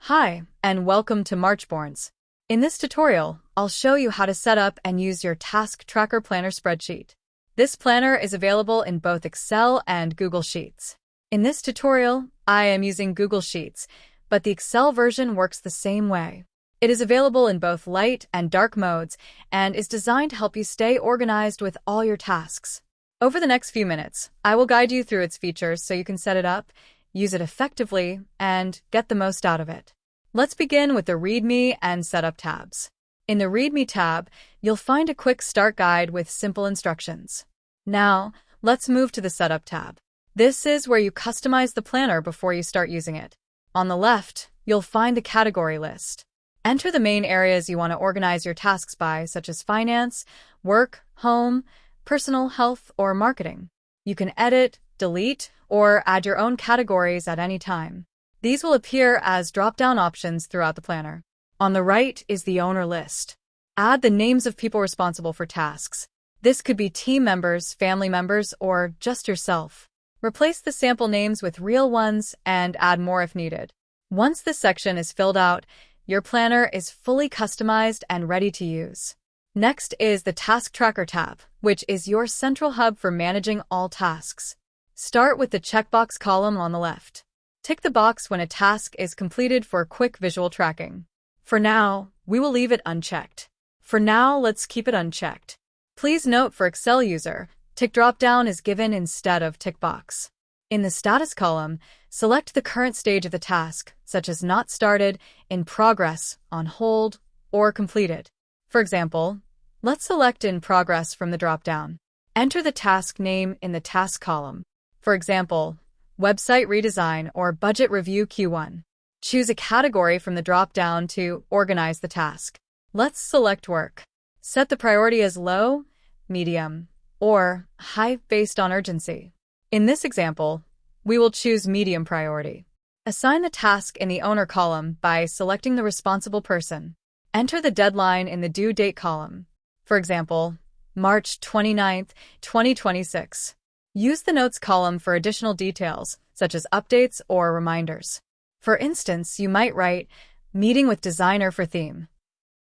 Hi, and welcome to Marchborns. In this tutorial, I'll show you how to set up and use your Task Tracker Planner spreadsheet. This planner is available in both Excel and Google Sheets. In this tutorial, I am using Google Sheets, but the Excel version works the same way. It is available in both light and dark modes and is designed to help you stay organized with all your tasks. Over the next few minutes, I will guide you through its features so you can set it up, use it effectively, and get the most out of it. Let's begin with the README and Setup tabs. In the README tab, you'll find a quick start guide with simple instructions. Now, let's move to the Setup tab. This is where you customize the planner before you start using it. On the left, you'll find the category list. Enter the main areas you want to organize your tasks by, such as finance, work, home, personal, health, or marketing. You can edit, delete, or add your own categories at any time. These will appear as drop-down options throughout the planner. On the right is the owner list. Add the names of people responsible for tasks. This could be team members, family members, or just yourself. Replace the sample names with real ones and add more if needed. Once this section is filled out, your planner is fully customized and ready to use. Next is the Task Tracker tab, which is your central hub for managing all tasks. Start with the checkbox column on the left. Tick the box when a task is completed for quick visual tracking. For now, we will leave it unchecked. For now, let's keep it unchecked. Please note for Excel user, tick dropdown is given instead of tick box. In the status column, select the current stage of the task, such as not started, in progress, on hold, or completed. For example, let's select in progress from the dropdown. Enter the task name in the task column. For example, website redesign or budget review Q1. Choose a category from the drop-down to organize the task. Let's select work. Set the priority as low, medium, or high based on urgency. In this example, we will choose medium priority. Assign the task in the owner column by selecting the responsible person. Enter the deadline in the due date column. For example, March 29th, 2026. Use the Notes column for additional details, such as updates or reminders. For instance, you might write, Meeting with Designer for Theme.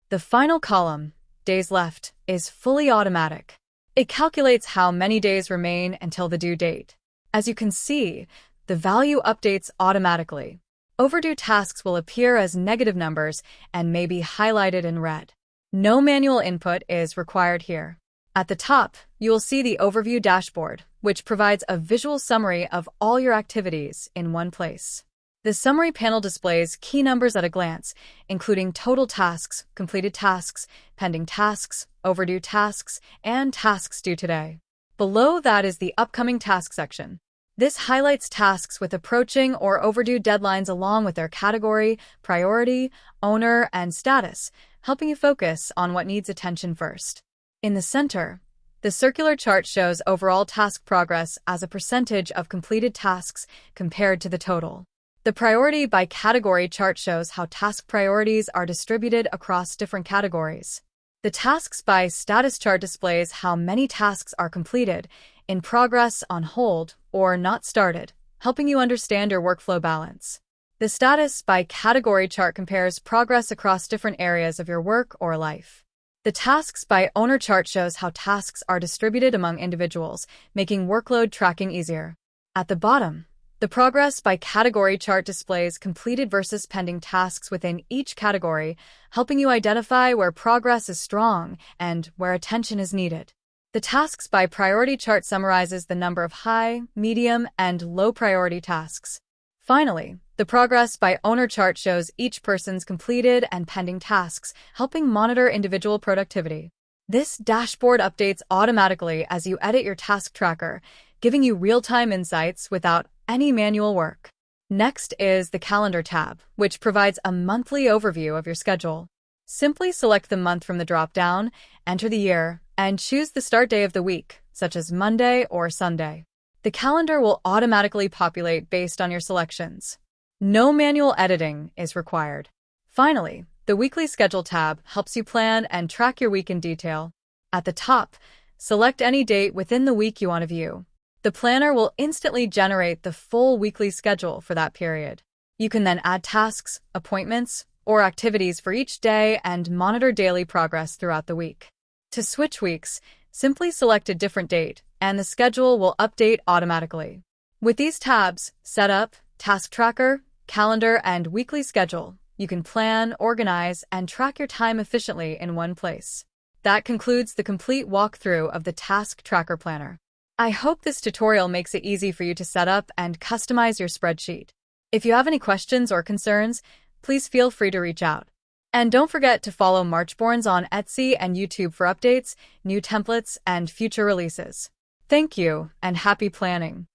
The final column, Days Left, is fully automatic. It calculates how many days remain until the due date. As you can see, the value updates automatically. Overdue tasks will appear as negative numbers and may be highlighted in red. No manual input is required here. At the top, you will see the Overview dashboard, which provides a visual summary of all your activities in one place. The summary panel displays key numbers at a glance, including total tasks, completed tasks, pending tasks, overdue tasks, and tasks due today. Below that is the upcoming task section. This highlights tasks with approaching or overdue deadlines along with their category, priority, owner, and status, helping you focus on what needs attention first. In the center, the circular chart shows overall task progress as a percentage of completed tasks compared to the total. The priority by category chart shows how task priorities are distributed across different categories. The tasks by status chart displays how many tasks are completed, in progress, on hold, or not started, helping you understand your workflow balance. The status by category chart compares progress across different areas of your work or life. The tasks by owner chart shows how tasks are distributed among individuals, making workload tracking easier. At the bottom, the progress by category chart displays completed versus pending tasks within each category, helping you identify where progress is strong and where attention is needed. The tasks by priority chart summarizes the number of high, medium, and low priority tasks. Finally, the progress by owner chart shows each person's completed and pending tasks, helping monitor individual productivity. This dashboard updates automatically as you edit your task tracker, giving you real-time insights without any manual work. Next is the Calendar tab, which provides a monthly overview of your schedule. Simply select the month from the drop-down, enter the year, and choose the start day of the week, such as Monday or Sunday. The calendar will automatically populate based on your selections. No manual editing is required. Finally, the Weekly Schedule tab helps you plan and track your week in detail. At the top, select any date within the week you want to view. The planner will instantly generate the full weekly schedule for that period. You can then add tasks, appointments, or activities for each day and monitor daily progress throughout the week. To switch weeks, simply select a different date, and the schedule will update automatically. With these tabs, Setup, Task Tracker, Calendar, and Weekly Schedule, you can plan, organize, and track your time efficiently in one place. That concludes the complete walkthrough of the Task Tracker Planner. I hope this tutorial makes it easy for you to set up and customize your spreadsheet. If you have any questions or concerns, please feel free to reach out. And don't forget to follow Marchborns on Etsy and YouTube for updates, new templates, and future releases. Thank you, and happy planning!